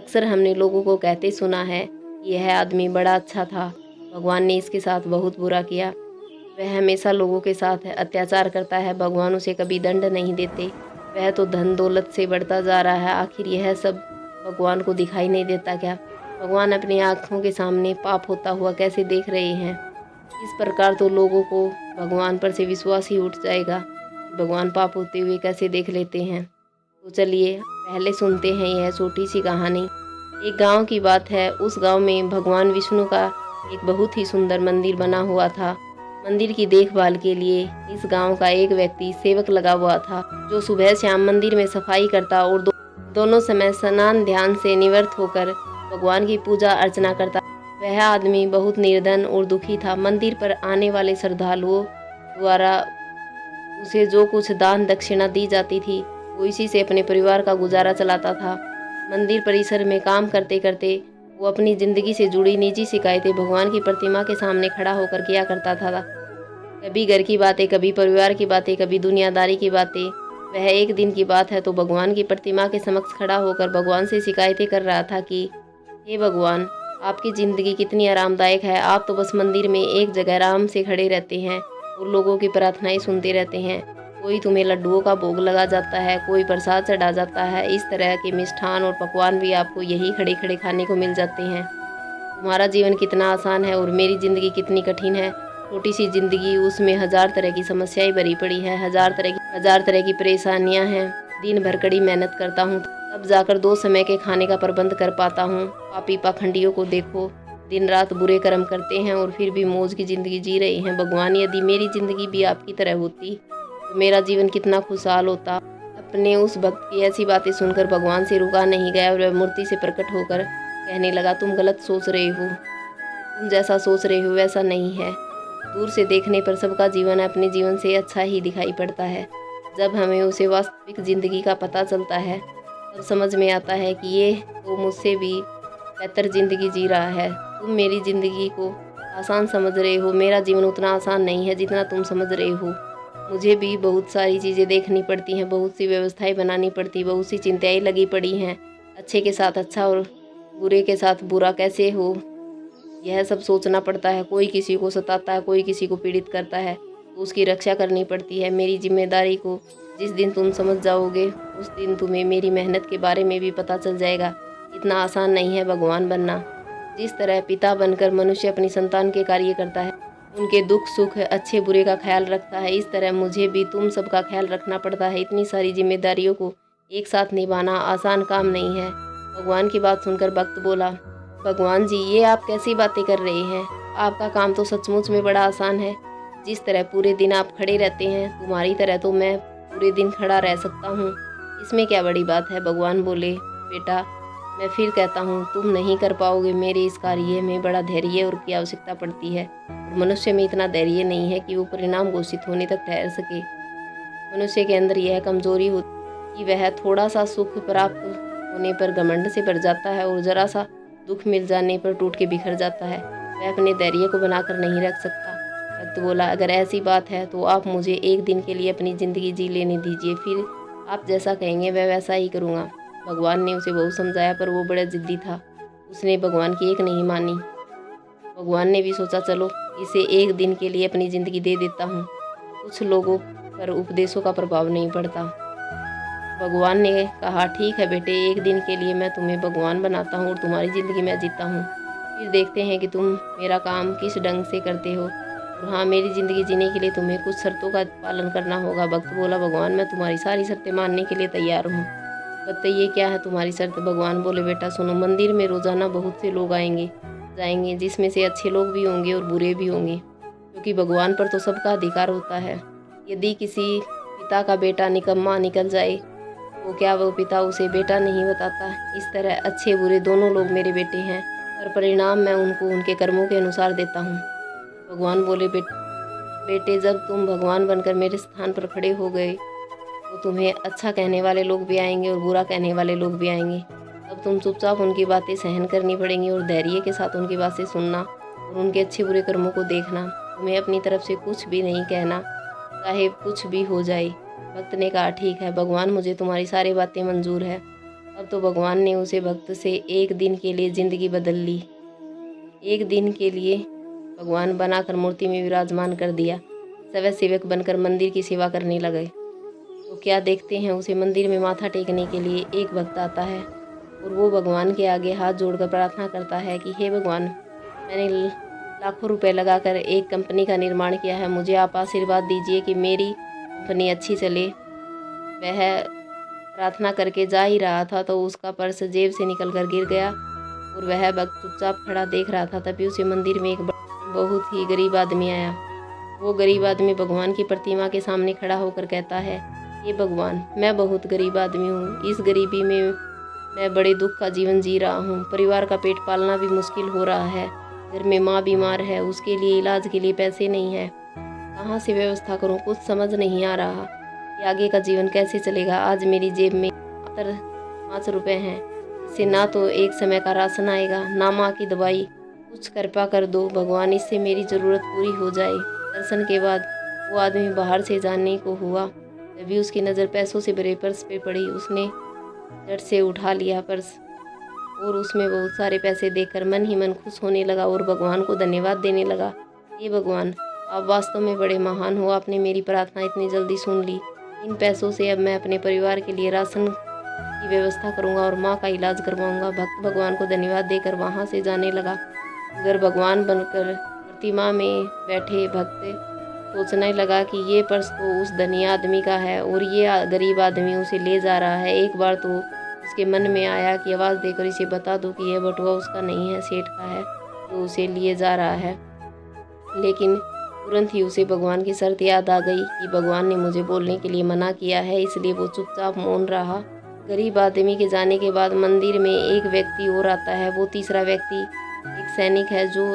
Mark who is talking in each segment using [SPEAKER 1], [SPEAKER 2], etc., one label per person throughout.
[SPEAKER 1] अक्सर हमने लोगों को कहते सुना है कि यह आदमी बड़ा अच्छा था, भगवान ने इसके साथ बहुत बुरा किया। वह हमेशा लोगों के साथ अत्याचार करता है, भगवान उसे कभी दंड नहीं देते। वह तो धन दौलत से बढ़ता जा रहा है, आखिर यह सब भगवान को दिखाई नहीं देता क्या? भगवान अपनी आँखों के सामने पाप होता हुआ कैसे देख रहे हैं? इस प्रकार तो लोगों को भगवान पर से विश्वास ही उठ जाएगा कि भगवान पाप होते हुए कैसे देख लेते हैं। तो चलिए पहले सुनते हैं यह छोटी सी कहानी। एक गांव की बात है। उस गांव में भगवान विष्णु का एक बहुत ही सुंदर मंदिर बना हुआ था। मंदिर की देखभाल के लिए इस गांव का एक व्यक्ति सेवक लगा हुआ था, जो सुबह शाम मंदिर में सफाई करता और दोनों समय स्नान ध्यान से निवृत्त होकर भगवान की पूजा अर्चना करता। वह आदमी बहुत निर्धन और दुखी था। मंदिर पर आने वाले श्रद्धालुओं द्वारा उसे जो कुछ दान दक्षिणा दी जाती थी, वो इसी से अपने परिवार का गुजारा चलाता था। मंदिर परिसर में काम करते करते वो अपनी ज़िंदगी से जुड़ी निजी शिकायतें भगवान की प्रतिमा के सामने खड़ा होकर किया करता था। कभी घर की बातें, कभी परिवार की बातें, कभी दुनियादारी की बातें। वह एक दिन की बात है तो भगवान की प्रतिमा के समक्ष खड़ा होकर भगवान से शिकायतें कर रहा था कि हे भगवान, आपकी ज़िंदगी कितनी आरामदायक है। आप तो बस मंदिर में एक जगह आराम से खड़े रहते हैं और लोगों की प्रार्थनाएं सुनते रहते हैं। कोई तुम्हें लड्डुओं का भोग लगा जाता है, कोई प्रसाद चढ़ा जाता है। इस तरह के मिष्ठान और पकवान भी आपको यही खड़े खड़े खाने को मिल जाते हैं। तुम्हारा जीवन कितना आसान है और मेरी ज़िंदगी कितनी कठिन है। छोटी सी ज़िंदगी, उसमें हजार तरह की समस्याएं भरी पड़ी है, हजार तरह की परेशानियां हैं। दिन भर कड़ी मेहनत करता हूँ तब जाकर 2 समय के खाने का प्रबंध कर पाता हूँ। पापी पाखंडियों को देखो, दिन रात बुरे कर्म करते हैं और फिर भी मौज की ज़िंदगी जी रहे हैं। भगवान, यदि मेरी ज़िंदगी भी आपकी तरह होती तो मेरा जीवन कितना खुशहाल होता। अपने उस भक्त की ऐसी बातें सुनकर भगवान से रुका नहीं गया और वह मूर्ति से प्रकट होकर कहने लगा, तुम गलत सोच रहे हो। तुम जैसा सोच रहे हो वैसा नहीं है। दूर से देखने पर सबका जीवन अपने जीवन से अच्छा ही दिखाई पड़ता है। जब हमें उसे वास्तविक ज़िंदगी का पता चलता है तब समझ में आता है कि ये तो मुझसे भी बेहतर ज़िंदगी जी रहा है। तुम मेरी ज़िंदगी को आसान समझ रहे हो, मेरा जीवन उतना आसान नहीं है जितना तुम समझ रहे हो। मुझे भी बहुत सारी चीज़ें देखनी पड़ती हैं, बहुत सी व्यवस्थाएं बनानी पड़ती, बहुत सी चिंताएं लगी पड़ी हैं। अच्छे के साथ अच्छा और बुरे के साथ बुरा कैसे हो, यह सब सोचना पड़ता है। कोई किसी को सताता है, कोई किसी को पीड़ित करता है, तो उसकी रक्षा करनी पड़ती है। मेरी जिम्मेदारी को जिस दिन तुम समझ जाओगे उस दिन तुम्हें मेरी मेहनत के बारे में भी पता चल जाएगा। इतना आसान नहीं है भगवान बनना। जिस तरह पिता बनकर मनुष्य अपनी संतान के कार्य करता है, उनके दुख सुख अच्छे बुरे का ख्याल रखता है, इस तरह मुझे भी तुम सबका ख्याल रखना पड़ता है। इतनी सारी जिम्मेदारियों को एक साथ निभाना आसान काम नहीं है। भगवान की बात सुनकर भक्त बोला, भगवान जी, ये आप कैसी बातें कर रहे हैं? आपका काम तो सचमुच में बड़ा आसान है। जिस तरह पूरे दिन आप खड़े रहते हैं, तुम्हारी तरह तो मैं पूरे दिन खड़ा रह सकता हूँ। इसमें क्या बड़ी बात है? भगवान बोले, बेटा, मैं फिर कहता हूँ, तुम नहीं कर पाओगे। मेरे इस कार्य में बड़ा धैर्य और की आवश्यकता पड़ती है और मनुष्य में इतना धैर्य नहीं है कि वो परिणाम घोषित होने तक ठहर सके। मनुष्य के अंदर यह कमजोरी होती कि वह थोड़ा सा सुख प्राप्त होने पर घमंड से भर जाता है और जरा सा दुख मिल जाने पर टूट के बिखर जाता है। वह अपने धैर्य को बनाकर नहीं रख सकता। भक्त बोला, अगर ऐसी बात है तो आप मुझे एक दिन के लिए अपनी ज़िंदगी जी लेने दीजिए, फिर आप जैसा कहेंगे मैं वैसा ही करूँगा। भगवान ने उसे बहुत समझाया पर वो बड़ा जिद्दी था। उसने भगवान की एक नहीं मानी। भगवान ने भी सोचा, चलो इसे एक दिन के लिए अपनी ज़िंदगी दे देता हूँ। कुछ लोगों पर उपदेशों का प्रभाव नहीं पड़ता। भगवान ने कहा, ठीक है बेटे, एक दिन के लिए मैं तुम्हें भगवान बनाता हूँ और तुम्हारी ज़िंदगी मैं जीता हूँ। फिर देखते हैं कि तुम मेरा काम किस ढंग से करते हो। और हाँ, मेरी ज़िंदगी जीने के लिए तुम्हें कुछ शर्तों का पालन करना होगा। भक्त बोला, भगवान, मैं तुम्हारी सारी शर्तें मानने के लिए तैयार हूँ। बताइए क्या है तुम्हारी शर्त? भगवान बोले, बेटा सुनो, मंदिर में रोज़ाना बहुत से लोग आएंगे जाएंगे, जिसमें से अच्छे लोग भी होंगे और बुरे भी होंगे, क्योंकि भगवान पर तो सबका अधिकार होता है। यदि किसी पिता का बेटा निकम्मा निकल जाए तो क्या वो पिता उसे बेटा नहीं बताता? इस तरह अच्छे बुरे दोनों लोग मेरे बेटे हैं, पर परिणाम मैं उनको उनके कर्मों के अनुसार देता हूँ। भगवान बोले, बेटे, जब तुम भगवान बनकर मेरे स्थान पर खड़े हो गए तो तुम्हें अच्छा कहने वाले लोग भी आएंगे और बुरा कहने वाले लोग भी आएंगे। तब तुम चुपचाप उनकी बातें सहन करनी पड़ेंगी और धैर्य के साथ उनकी बातें सुनना और उनके अच्छे बुरे कर्मों को देखना। तुम्हें अपनी तरफ से कुछ भी नहीं कहना, चाहे कुछ भी हो जाए। भक्त ने कहा, ठीक है भगवान, मुझे तुम्हारी सारी बातें मंजूर है। अब तो भगवान ने उसे भक्त से एक दिन के लिए ज़िंदगी बदल ली। एक दिन के लिए भगवान बनाकर मूर्ति में विराजमान कर दिया। स्वयं सेवक बनकर मंदिर की सेवा करने लगे। तो क्या देखते हैं, उसे मंदिर में माथा टेकने के लिए एक भक्त आता है और वो भगवान के आगे हाथ जोड़कर प्रार्थना करता है कि हे भगवान, मैंने लाखों रुपए लगाकर एक कंपनी का निर्माण किया है, मुझे आप आशीर्वाद दीजिए कि मेरी कंपनी अच्छी चले। वह प्रार्थना करके जा ही रहा था तो उसका पर्स जेब से निकलकर गिर गया और वह भक्त चुपचाप खड़ा देख रहा था। तभी उसे मंदिर में एक बहुत ही गरीब आदमी आया। वो गरीब आदमी भगवान की प्रतिमा के सामने खड़ा होकर कहता है, हे भगवान, मैं बहुत गरीब आदमी हूँ। इस गरीबी में मैं बड़े दुख का जीवन जी रहा हूँ। परिवार का पेट पालना भी मुश्किल हो रहा है। घर में माँ बीमार है, उसके लिए इलाज के लिए पैसे नहीं है। कहाँ से व्यवस्था करूँ, कुछ समझ नहीं आ रहा कि आगे का जीवन कैसे चलेगा। आज मेरी जेब में मात्र 5 रुपये हैं। इससे ना तो एक समय का राशन आएगा, ना माँ की दवाई। कुछ कृपा कर दो भगवान, इससे मेरी ज़रूरत पूरी हो जाए। दर्शन के बाद वो आदमी बाहर से जाने को हुआ, तभी उसकी नज़र पैसों से भरे पर्स पे पड़ी। उसने झट से उठा लिया पर्स और उसमें बहुत सारे पैसे देखकर मन ही मन खुश होने लगा और भगवान को धन्यवाद देने लगा। हे भगवान, आप वास्तव में बड़े महान हो, आपने मेरी प्रार्थना इतनी जल्दी सुन ली। इन पैसों से अब मैं अपने परिवार के लिए राशन की व्यवस्था करूंगा और माँ का इलाज करवाऊंगा। भक्त भगवान को धन्यवाद देकर वहाँ से जाने लगा। उधर भगवान बनकर प्रतिमा में बैठे भक्त सोचने लगा कि ये पर्स तो उस धनी आदमी का है और ये गरीब आदमी उसे ले जा रहा है। एक बार तो उसके मन में आया कि आवाज़ देकर इसे बता दो कि यह बटुआ उसका नहीं है, सेठ का है, जो उसे लिए जा रहा है। लेकिन तुरंत ही उसे भगवान की शर्त याद आ गई कि भगवान ने मुझे बोलने के लिए मना किया है, इसलिए वो चुपचाप मौन रहा। गरीब आदमी के जाने के बाद मंदिर में एक व्यक्ति और आता है। वो तीसरा व्यक्ति एक सैनिक है जो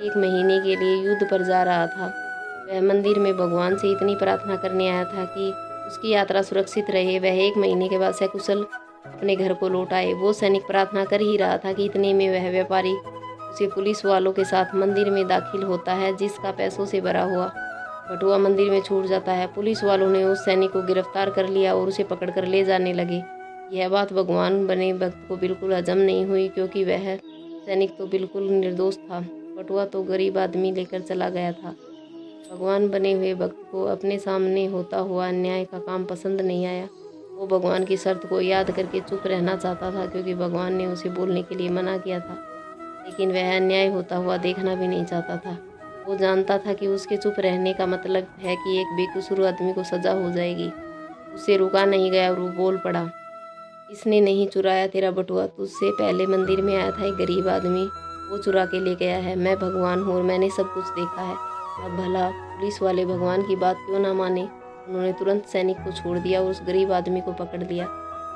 [SPEAKER 1] 1 महीने के लिए युद्ध पर जा रहा था। वह मंदिर में भगवान से इतनी प्रार्थना करने आया था कि उसकी यात्रा सुरक्षित रहे। वह 1 महीने के बाद सकुशल अपने घर को लौट आए। वो सैनिक प्रार्थना कर ही रहा था कि इतने में वह व्यापारी उसे पुलिस वालों के साथ मंदिर में दाखिल होता है, जिसका पैसों से भरा हुआ बटुआ मंदिर में छूट जाता है। पुलिस वालों ने उस सैनिक को गिरफ्तार कर लिया और उसे पकड़कर ले जाने लगे। यह बात भगवान बने भक्त को बिल्कुल हजम नहीं हुई, क्योंकि वह सैनिक तो बिल्कुल निर्दोष था। बटुआ तो गरीब आदमी लेकर चला गया था। भगवान बने हुए भक्त को अपने सामने होता हुआ अन्याय का काम पसंद नहीं आया। वो भगवान की शर्त को याद करके चुप रहना चाहता था, क्योंकि भगवान ने उसे बोलने के लिए मना किया था। लेकिन वह अन्याय होता हुआ देखना भी नहीं चाहता था। वो जानता था कि उसके चुप रहने का मतलब है कि एक बेकसूर आदमी को सजा हो जाएगी। उसे रुका नहीं गया और वो बोल पड़ा, इसने नहीं चुराया तेरा बटुआ, तुझसे पहले मंदिर में आया था एक गरीब आदमी, वो चुरा के ले गया है। मैं भगवान हूँ और मैंने सब कुछ देखा है। अब भला पुलिस वाले भगवान की बात क्यों ना माने। उन्होंने तुरंत सैनिक को छोड़ दिया और उस गरीब आदमी को पकड़ लिया।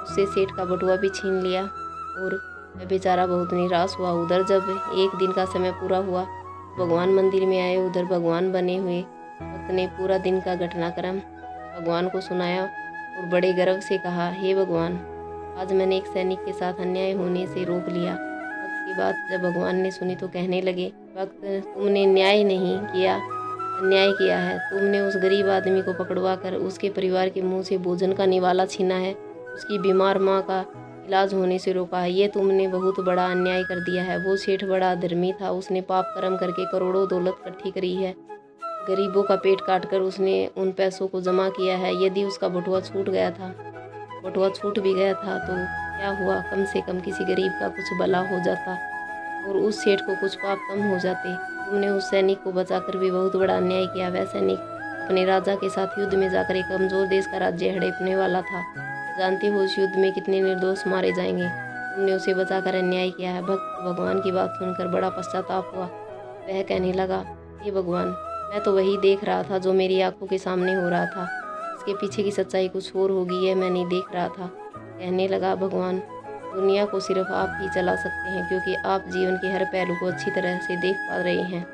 [SPEAKER 1] उससे सेठ का बटुआ भी छीन लिया और वह बेचारा बहुत निराश हुआ। उधर जब 1 दिन का समय पूरा हुआ, भगवान मंदिर में आए। उधर भगवान बने हुए भक्त ने पूरा दिन का घटनाक्रम भगवान को सुनाया और बड़े गर्व से कहा, हे भगवान, आज मैंने एक सैनिक के साथ अन्याय होने से रोक लिया। भक्त की बात जब भगवान ने सुनी तो कहने लगे, भक्त, तुमने न्याय नहीं किया, अन्याय किया है। तुमने उस गरीब आदमी को पकड़वा कर उसके परिवार के मुंह से भोजन का निवाला छीना है, उसकी बीमार माँ का इलाज होने से रोका है। ये तुमने बहुत बड़ा अन्याय कर दिया है। वो सेठ बड़ा धर्मी था, उसने पाप कर्म करके करोड़ों दौलत इकट्ठी करी है। गरीबों का पेट काट कर उसने उन पैसों को जमा किया है। यदि उसका बटुआ छूट गया था, बटुआ छूट भी गया था तो क्या हुआ, कम से कम किसी गरीब का कुछ भला हो जाता और उस सेठ को कुछ पाप कम हो जाते। तुमने उस सैनिक को बचाकर भी बहुत बड़ा अन्याय किया। वह सैनिक अपने राजा के साथ युद्ध में जाकर एक कमजोर देश का राज्य हड़पने वाला था। जानते हो उस युद्ध में कितने निर्दोष मारे जाएंगे। तुमने उसे बचाकर अन्याय किया है। भक्त भगवान की बात सुनकर बड़ा पश्चाताप हुआ। वह कहने लगा, हे भगवान, मैं तो वही देख रहा था जो मेरी आंखों के सामने हो रहा था। इसके पीछे की सच्चाई कुछ और होगी, ये मैं नहीं देख रहा था। कहने लगा, भगवान, दुनिया को सिर्फ आप ही चला सकते हैं, क्योंकि आप जीवन के हर पहलू को अच्छी तरह से देख पा रहे हैं।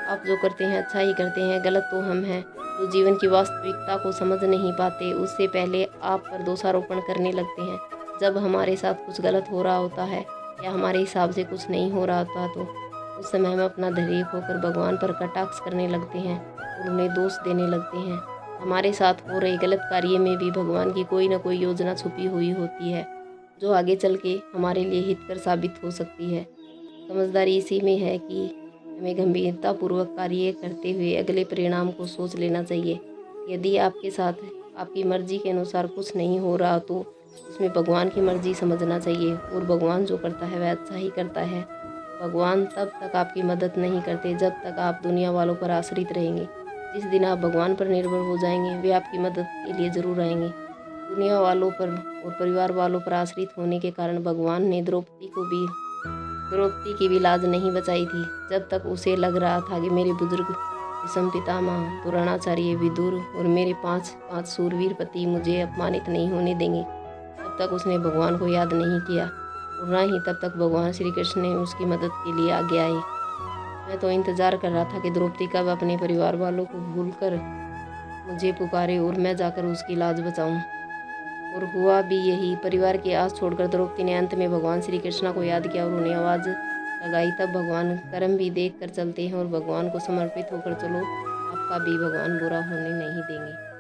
[SPEAKER 1] आप जो करते हैं अच्छा ही करते हैं। गलत तो हम हैं जो जीवन की वास्तविकता को समझ नहीं पाते। उससे पहले आप पर दोषारोपण करने लगते हैं। जब हमारे साथ कुछ गलत हो रहा होता है या हमारे हिसाब से कुछ नहीं हो रहा होता, तो उस समय हम अपना धैर्य खोकर भगवान पर कटाक्ष करने लगते हैं और उन्हें दोष देने लगते हैं। हमारे साथ हो रहे गलत कार्य में भी भगवान की कोई न कोई योजना छुपी हुई होती है, जो आगे चल के हमारे लिए हितकर साबित हो सकती है। समझदारी इसी में है कि हमें गंभीरतापूर्वक कार्य करते हुए अगले परिणाम को सोच लेना चाहिए। यदि आपके साथ आपकी मर्जी के अनुसार कुछ नहीं हो रहा तो उसमें भगवान की मर्जी समझना चाहिए, और भगवान जो करता है वह अच्छा ही करता है। भगवान तब तक आपकी मदद नहीं करते जब तक आप दुनिया वालों पर आश्रित रहेंगे। जिस दिन आप भगवान पर निर्भर हो जाएंगे वे आपकी मदद के लिए ज़रूर आएंगे। दुनिया वालों पर और परिवार वालों पर आश्रित होने के कारण भगवान ने द्रौपदी की भी लाज नहीं बचाई थी। जब तक उसे लग रहा था कि मेरे बुजुर्ग भीष्म पितामह, द्रोणाचार्य, विदुर और मेरे 5 शूरवीर पति मुझे अपमानित नहीं होने देंगे, तब तक उसने भगवान को याद नहीं किया, और न ही तब तक भगवान श्री कृष्ण ने उसकी मदद के लिए आगे आए। मैं तो इंतज़ार कर रहा था कि द्रौपदी कब अपने परिवार वालों को भूलकर मुझे पुकारे और मैं जाकर उसकी लाज बचाऊं। और हुआ भी यही। परिवार की आस छोड़कर द्रौपदी ने अंत में भगवान श्री कृष्ण को याद किया और उन्हें आवाज़ लगाई। तब भगवान कर्म भी देख कर चलते हैं, और भगवान को समर्पित होकर चलो, आपका भी भगवान बुरा होने नहीं देंगे।